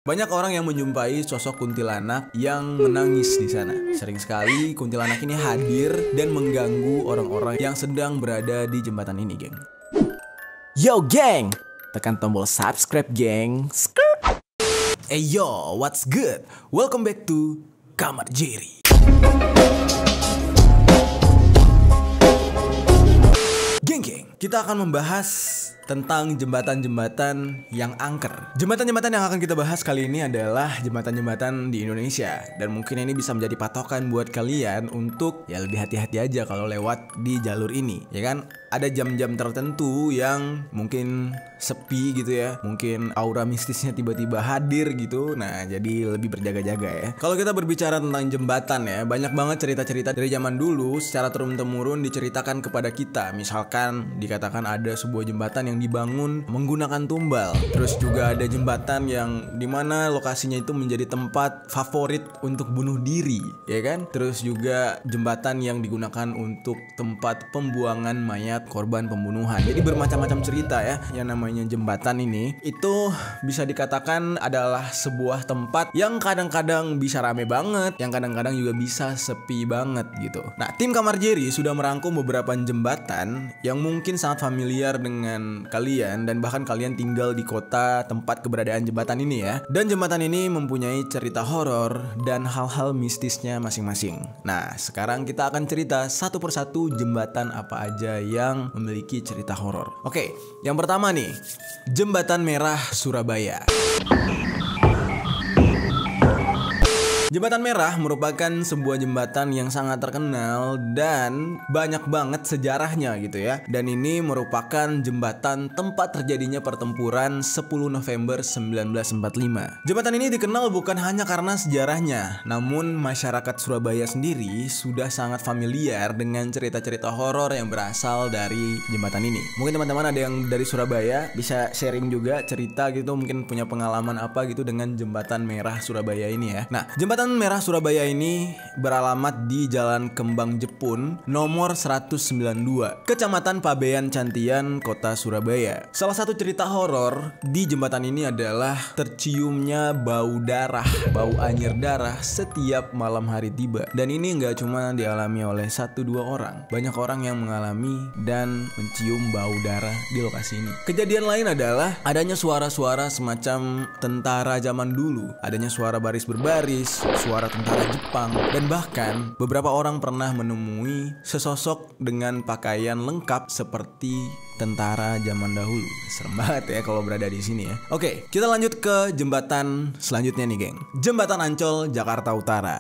Banyak orang yang menjumpai sosok kuntilanak yang menangis di sana. Sering sekali kuntilanak ini hadir dan mengganggu orang-orang yang sedang berada di jembatan ini, geng. Yo, geng! Tekan tombol subscribe, geng. Hey yo, what's good? Welcome back to Kamar Jerry. Geng, kita akan membahas tentang jembatan-jembatan yang angker. Jembatan-jembatan yang akan kita bahas kali ini adalah jembatan-jembatan di Indonesia. Dan mungkin ini bisa menjadi patokan buat kalian untuk ya lebih hati-hati aja kalau lewat di jalur ini. Ya kan, ada jam-jam tertentu yang mungkin sepi gitu ya. Mungkin aura mistisnya tiba-tiba hadir gitu. Nah, jadi lebih berjaga-jaga ya. Kalau kita berbicara tentang jembatan ya, banyak banget cerita-cerita dari zaman dulu secara turun-temurun diceritakan kepada kita. Misalkan dikatakan ada sebuah jembatan yang dibangun menggunakan tumbal. Terus juga ada jembatan yang dimana lokasinya itu menjadi tempat favorit untuk bunuh diri, ya kan? Terus juga jembatan yang digunakan untuk tempat pembuangan mayat korban pembunuhan. Jadi bermacam-macam cerita ya. Yang namanya jembatan ini itu bisa dikatakan adalah sebuah tempat yang kadang-kadang bisa rame banget, yang kadang-kadang juga bisa sepi banget gitu. Nah, tim Kamar Jerry sudah merangkum beberapa jembatan yang mungkin sangat familiar dengan kalian dan bahkan kalian tinggal di kota tempat keberadaan jembatan ini ya. Dan jembatan ini mempunyai cerita horor dan hal-hal mistisnya masing-masing. Nah, sekarang kita akan cerita satu persatu jembatan apa aja yang memiliki cerita horor. Oke, yang pertama nih, Jembatan Merah Surabaya. Jembatan Merah merupakan sebuah jembatan yang sangat terkenal dan banyak banget sejarahnya gitu ya. Dan ini merupakan jembatan tempat terjadinya pertempuran 10 November 1945. Jembatan ini dikenal bukan hanya karena sejarahnya, namun masyarakat Surabaya sendiri sudah sangat familiar dengan cerita-cerita horor yang berasal dari jembatan ini. Mungkin teman-teman ada yang dari Surabaya bisa sharing juga cerita gitu, mungkin punya pengalaman apa gitu dengan Jembatan Merah Surabaya ini ya. Nah, Jembatan Merah Surabaya ini beralamat di Jalan Kembang Jepun nomor 192, Kecamatan Pabean Cantian, Kota Surabaya. Salah satu cerita horor di jembatan ini adalah terciumnya bau darah, bau anyir darah setiap malam hari tiba. Dan ini nggak cuma dialami oleh 1-2 orang, banyak orang yang mengalami dan mencium bau darah di lokasi ini. Kejadian lain adalah adanya suara-suara semacam tentara zaman dulu, adanya suara baris berbaris, suara tentara Jepang, dan bahkan beberapa orang pernah menemui sesosok dengan pakaian lengkap seperti tentara zaman dahulu. Serem banget ya kalau berada di sini ya. Oke, kita lanjut ke jembatan selanjutnya nih, geng. Jembatan Ancol, Jakarta Utara.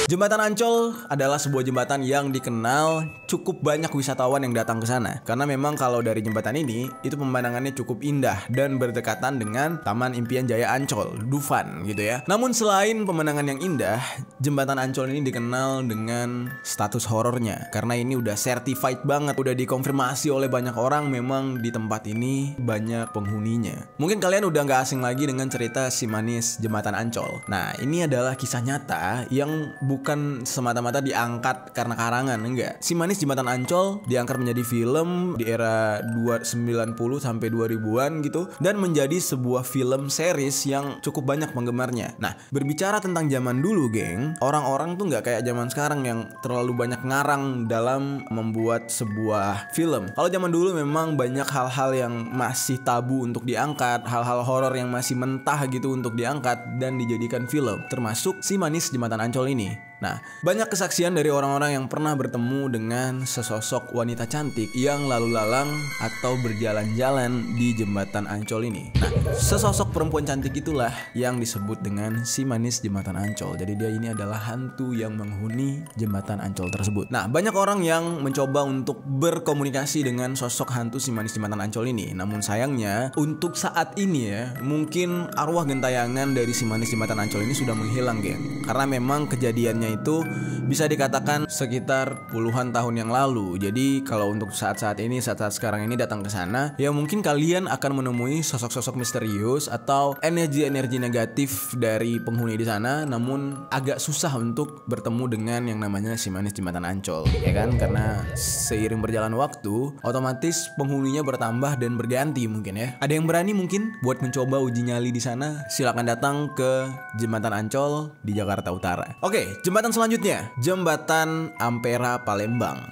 Jembatan Ancol adalah sebuah jembatan yang dikenal cukup banyak wisatawan yang datang ke sana. Karena memang kalau dari jembatan ini, itu pemandangannya cukup indah dan berdekatan dengan Taman Impian Jaya Ancol, Dufan gitu ya. Namun selain pemandangan yang indah, jembatan Ancol ini dikenal dengan status horornya. Karena ini udah certified banget, udah dikonfirmasi oleh banyak orang memang di tempat ini banyak penghuninya. Mungkin kalian udah gak asing lagi dengan cerita si manis Jembatan Ancol. Nah, ini adalah kisah nyata yang bukan semata-mata diangkat karena karangan, enggak. Si Manis Jembatan Ancol diangkat menjadi film di era 90 sampai 2000-an gitu dan menjadi sebuah film series yang cukup banyak penggemarnya. Nah, berbicara tentang zaman dulu, geng, orang-orang tuh nggak kayak zaman sekarang yang terlalu banyak ngarang dalam membuat sebuah film. Kalau zaman dulu memang banyak hal-hal yang masih tabu untuk diangkat, hal-hal horor yang masih mentah gitu untuk diangkat dan dijadikan film, termasuk si Manis Jembatan Ancol ini. Nah, banyak kesaksian dari orang-orang yang pernah bertemu dengan sesosok wanita cantik yang lalu lalang atau berjalan-jalan di jembatan Ancol ini. Nah, sesosok perempuan cantik itulah yang disebut dengan si Manis Jembatan Ancol. Jadi dia ini adalah hantu yang menghuni jembatan Ancol tersebut. Nah, banyak orang yang mencoba untuk berkomunikasi dengan sosok hantu si Manis Jembatan Ancol ini. Namun sayangnya, untuk saat ini ya, mungkin arwah gentayangan dari si Manis Jembatan Ancol ini sudah menghilang, geng. Karena memang kejadiannya kejadiannya itu bisa dikatakan sekitar puluhan tahun yang lalu. Jadi kalau untuk saat-saat sekarang ini datang ke sana, ya mungkin kalian akan menemui sosok-sosok misterius atau energi-energi negatif dari penghuni di sana, namun agak susah untuk bertemu dengan yang namanya si manis Jembatan Ancol, ya kan? Karena seiring berjalan waktu, otomatis penghuninya bertambah dan berganti mungkin ya. Ada yang berani mungkin buat mencoba uji nyali di sana? Silakan datang ke Jembatan Ancol di Jakarta Utara. Oke, jembatan selanjutnya, Jembatan Ampera Palembang.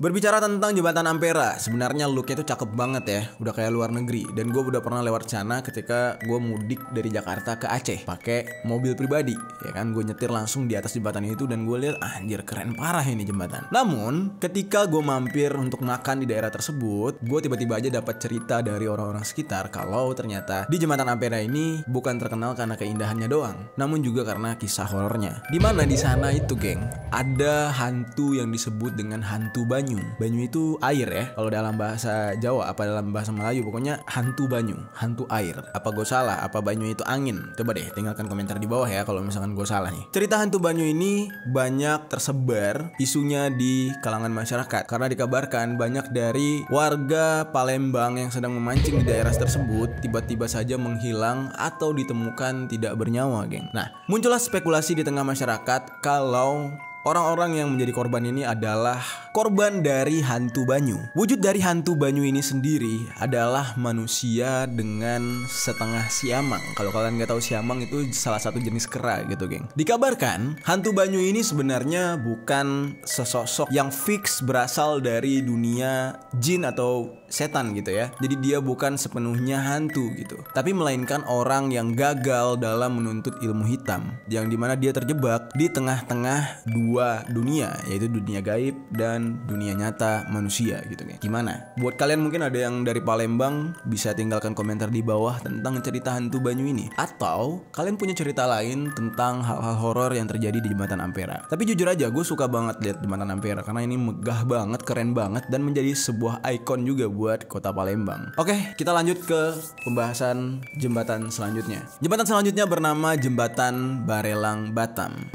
Berbicara tentang Jembatan Ampera, sebenarnya looknya tuh cakep banget ya, udah kayak luar negeri. Dan gue udah pernah lewat sana ketika gue mudik dari Jakarta ke Aceh pakai mobil pribadi, ya kan? Gue nyetir langsung di atas jembatan itu dan gue lihat anjir keren parah ini jembatan. Namun ketika gue mampir untuk makan di daerah tersebut, gue tiba-tiba aja dapat cerita dari orang-orang sekitar kalau ternyata di Jembatan Ampera ini bukan terkenal karena keindahannya doang, namun juga karena kisah horornya. Dimana di sana itu, geng, ada hantu yang disebut dengan hantu banyu. Banyu itu air ya, kalau dalam bahasa Jawa, apa dalam bahasa Melayu, pokoknya hantu banyu, hantu air. Apa gue salah? Apa banyu itu angin? Coba deh tinggalkan komentar di bawah ya kalau misalkan gue salah nih. Cerita hantu banyu ini banyak tersebar isunya di kalangan masyarakat karena dikabarkan banyak dari warga Palembang yang sedang memancing di daerah tersebut tiba-tiba saja menghilang atau ditemukan tidak bernyawa, geng. Nah, muncullah spekulasi di tengah masyarakat kalau orang-orang yang menjadi korban ini adalah korban dari hantu banyu. Wujud dari hantu banyu ini sendiri adalah manusia dengan setengah siamang. Kalau kalian nggak tahu, siamang itu salah satu jenis kera gitu, geng. Dikabarkan hantu banyu ini sebenarnya bukan sesosok yang fix berasal dari dunia jin atau setan gitu ya. Jadi dia bukan sepenuhnya hantu gitu, tapi melainkan orang yang gagal dalam menuntut ilmu hitam, yang dimana dia terjebak di tengah-tengah dua dunia, yaitu dunia gaib dan dunia nyata manusia gitu. Gimana? Buat kalian mungkin ada yang dari Palembang, bisa tinggalkan komentar di bawah tentang cerita hantu banyu ini, atau kalian punya cerita lain tentang hal-hal horor yang terjadi di Jembatan Ampera. Tapi jujur aja, gue suka banget lihat Jembatan Ampera karena ini megah banget, keren banget, dan menjadi sebuah ikon juga buat kota Palembang. Oke, kita lanjut ke pembahasan jembatan selanjutnya. Jembatan selanjutnya bernama Jembatan Barelang Batam.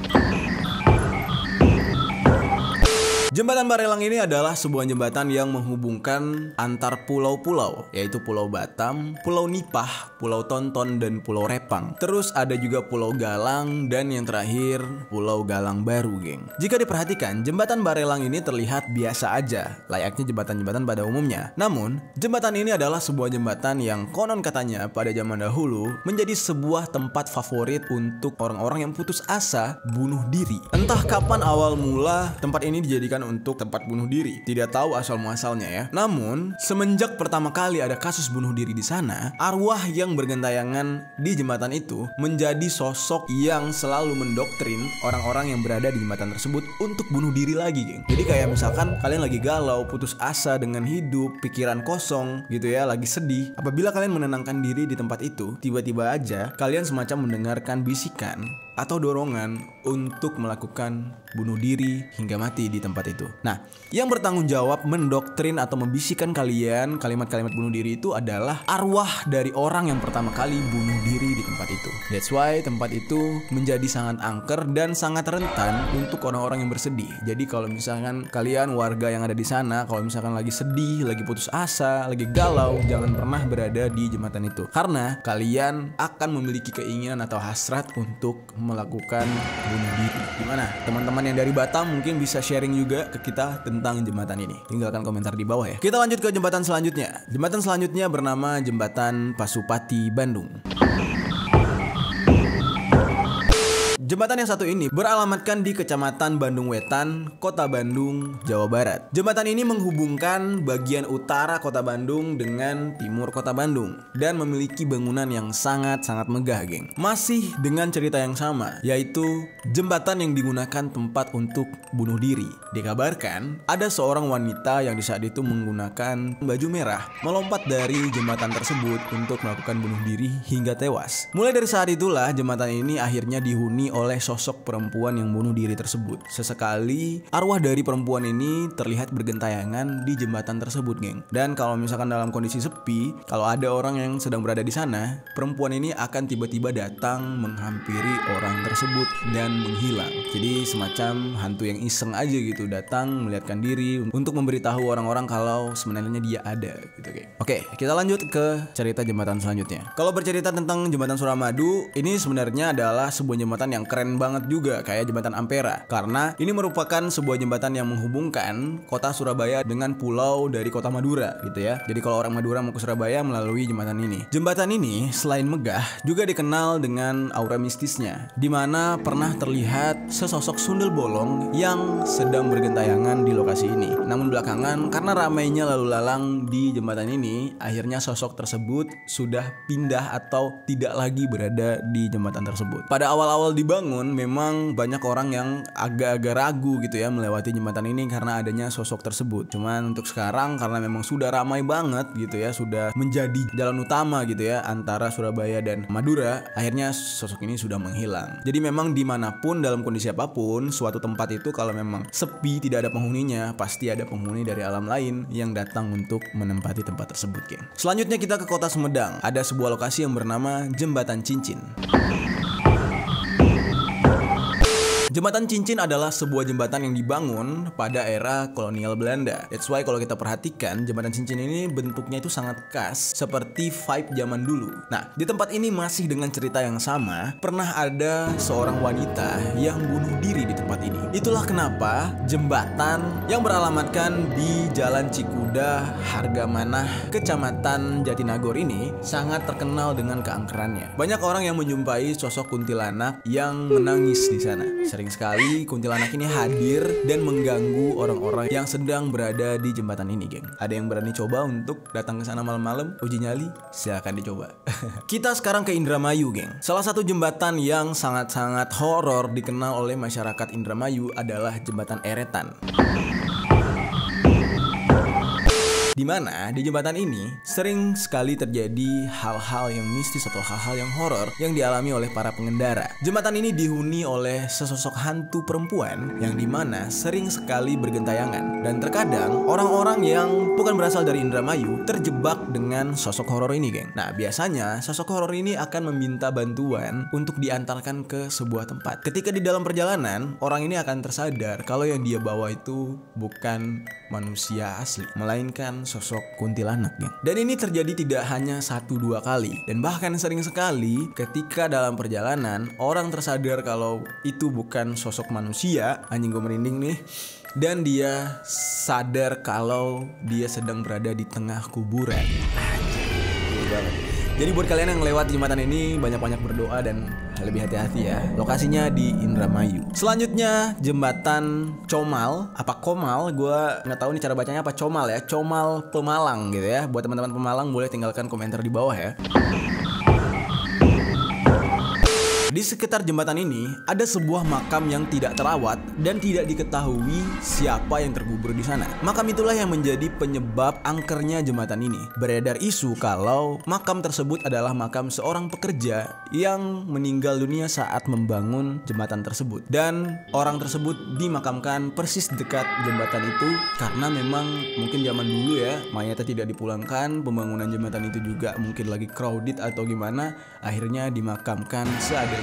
Jembatan Barelang ini adalah sebuah jembatan yang menghubungkan antar pulau-pulau, yaitu Pulau Batam, Pulau Nipah, Pulau Tonton, dan Pulau Repang. Terus ada juga Pulau Galang, dan yang terakhir Pulau Galang Baru, geng. Jika diperhatikan, jembatan Barelang ini terlihat biasa aja, layaknya jembatan-jembatan pada umumnya. Namun, jembatan ini adalah sebuah jembatan yang konon katanya pada zaman dahulu menjadi sebuah tempat favorit untuk orang-orang yang putus asa bunuh diri. Entah kapan awal mula tempat ini dijadikan untuk tempat bunuh diri, tidak tahu asal muasalnya ya. Namun semenjak pertama kali ada kasus bunuh diri di sana, arwah yang bergentayangan di jembatan itu menjadi sosok yang selalu mendoktrin orang-orang yang berada di jembatan tersebut untuk bunuh diri lagi, geng. Jadi kayak misalkan kalian lagi galau, putus asa dengan hidup, pikiran kosong gitu ya, lagi sedih. Apabila kalian menenangkan diri di tempat itu, tiba-tiba aja kalian semacam mendengarkan bisikan atau dorongan untuk melakukan bunuh diri hingga mati di tempat itu. Nah, yang bertanggung jawab mendoktrin atau membisikkan kalian kalimat-kalimat bunuh diri itu adalah arwah dari orang yang pertama kali bunuh diri di tempat itu. That's why tempat itu menjadi sangat angker dan sangat rentan untuk orang-orang yang bersedih. Jadi kalau misalkan kalian warga yang ada di sana, kalau misalkan lagi sedih, lagi putus asa, lagi galau, jangan pernah berada di jembatan itu, karena kalian akan memiliki keinginan atau hasrat untuk melakukan bunuh diri. Gimana? Teman-teman yang dari Batam mungkin bisa sharing juga ke kita tentang jembatan ini. Tinggalkan komentar di bawah ya. Kita lanjut ke jembatan selanjutnya. Jembatan selanjutnya bernama Jembatan Pasupati Bandung. Jembatan yang satu ini beralamatkan di Kecamatan Bandung Wetan, Kota Bandung, Jawa Barat. Jembatan ini menghubungkan bagian utara Kota Bandung dengan timur Kota Bandung dan memiliki bangunan yang sangat-sangat megah, geng. Masih dengan cerita yang sama, yaitu jembatan yang digunakan tempat untuk bunuh diri. Dikabarkan ada seorang wanita yang di saat itu menggunakan baju merah melompat dari jembatan tersebut untuk melakukan bunuh diri hingga tewas. Mulai dari saat itulah jembatan ini akhirnya dihuni oleh sosok perempuan yang bunuh diri tersebut. Sesekali arwah dari perempuan ini terlihat bergentayangan di jembatan tersebut, geng. Dan kalau misalkan dalam kondisi sepi, kalau ada orang yang sedang berada di sana, perempuan ini akan tiba-tiba datang menghampiri orang tersebut dan menghilang. Jadi semacam hantu yang iseng aja gitu, datang melihatkan diri untuk memberitahu orang-orang kalau sebenarnya dia ada gitu, geng. Oke, kita lanjut ke cerita jembatan selanjutnya. Kalau bercerita tentang jembatan Suramadu, ini sebenarnya adalah sebuah jembatan yang keren banget juga, kayak jembatan Ampera, karena ini merupakan sebuah jembatan yang menghubungkan kota Surabaya dengan pulau dari kota Madura gitu ya. Jadi kalau orang Madura mau ke Surabaya melalui jembatan ini. Jembatan ini selain megah juga dikenal dengan aura mistisnya, dimana pernah terlihat sesosok sundel bolong yang sedang bergentayangan di lokasi ini. Namun belakangan karena ramainya lalu lalang di jembatan ini, akhirnya sosok tersebut sudah pindah atau tidak lagi berada di jembatan tersebut. Pada awal-awal dibangun memang banyak orang yang agak-agak ragu gitu ya melewati jembatan ini karena adanya sosok tersebut. Cuman untuk sekarang karena memang sudah ramai banget gitu ya, sudah menjadi jalan utama gitu ya antara Surabaya dan Madura, akhirnya sosok ini sudah menghilang. Jadi memang dimanapun dalam kondisi apapun, suatu tempat itu kalau memang sepi tidak ada penghuninya, pasti ada penghuni dari alam lain yang datang untuk menempati tempat tersebut, geng. Selanjutnya kita ke kota Sumedang. Ada sebuah lokasi yang bernama Jembatan Cincin. Jembatan Cincin adalah sebuah jembatan yang dibangun pada era kolonial Belanda. That's why kalau kita perhatikan jembatan Cincin ini bentuknya itu sangat khas seperti vibe zaman dulu. Nah, di tempat ini masih dengan cerita yang sama, pernah ada seorang wanita yang bunuh diri di tempat ini. Itulah kenapa jembatan yang beralamatkan di Jalan Cikuda, Hargamanah, Kecamatan Jatinagor ini sangat terkenal dengan keangkerannya. Banyak orang yang menjumpai sosok kuntilanak yang menangis di sana. Sering sekali kuntilanak ini hadir dan mengganggu orang-orang yang sedang berada di jembatan ini, geng. Ada yang berani coba untuk datang ke sana malam-malam uji nyali? Silahkan dicoba. Kita sekarang ke Indramayu, geng. Salah satu jembatan yang sangat-sangat horor dikenal oleh masyarakat Indramayu adalah Jembatan Eretan. Di mana di jembatan ini sering sekali terjadi hal-hal yang mistis atau hal-hal yang horor yang dialami oleh para pengendara. Jembatan ini dihuni oleh sesosok hantu perempuan yang dimana sering sekali bergentayangan, dan terkadang orang-orang yang bukan berasal dari Indramayu terjebak dengan sosok horor ini, geng. Nah, biasanya sosok horor ini akan meminta bantuan untuk diantarkan ke sebuah tempat. Ketika di dalam perjalanan, orang ini akan tersadar kalau yang dia bawa itu bukan manusia asli, melainkan sosok kuntilanak, geng. Dan ini terjadi tidak hanya 1-2 kali, dan bahkan sering sekali ketika dalam perjalanan orang tersadar kalau itu bukan sosok manusia. Anjing, gue merinding nih. Dan dia sadar kalau dia sedang berada di tengah kuburan. Jadi buat kalian yang lewat jembatan ini, banyak-banyak berdoa dan lebih hati-hati ya. Lokasinya di Indramayu. Selanjutnya jembatan Comal, apa Komal? Gue nggak tahu nih cara bacanya apa, Comal ya, Comal Pemalang gitu ya. Buat teman-teman Pemalang boleh tinggalkan komentar di bawah ya. Di sekitar jembatan ini ada sebuah makam yang tidak terawat dan tidak diketahui siapa yang terkubur di sana. Makam itulah yang menjadi penyebab angkernya jembatan ini. Beredar isu kalau makam tersebut adalah makam seorang pekerja yang meninggal dunia saat membangun jembatan tersebut. Dan orang tersebut dimakamkan persis dekat jembatan itu karena memang mungkin zaman dulu ya, mayatnya tidak dipulangkan, pembangunan jembatan itu juga mungkin lagi crowded atau gimana, akhirnya dimakamkan seadanya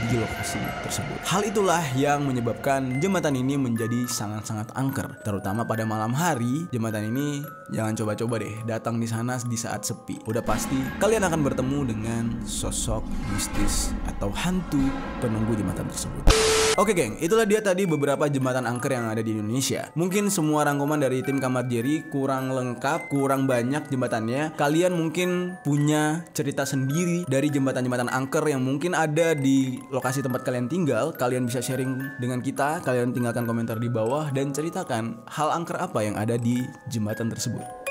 di lokasi tersebut. Hal itulah yang menyebabkan jembatan ini menjadi sangat-sangat angker, terutama pada malam hari. Jembatan ini jangan coba-coba deh datang di sana di saat sepi. Udah pasti kalian akan bertemu dengan sosok mistis atau hantu penunggu jembatan tersebut. Oke, geng, itulah dia tadi beberapa jembatan angker yang ada di Indonesia. Mungkin semua rangkuman dari tim Kamar Jerry kurang lengkap, kurang banyak jembatannya. Kalian mungkin punya cerita sendiri dari jembatan-jembatan angker yang mungkin ada di lokasi tempat kalian tinggal. Kalian bisa sharing dengan kita. Kalian tinggalkan komentar di bawah dan ceritakan hal angker apa yang ada di jembatan tersebut.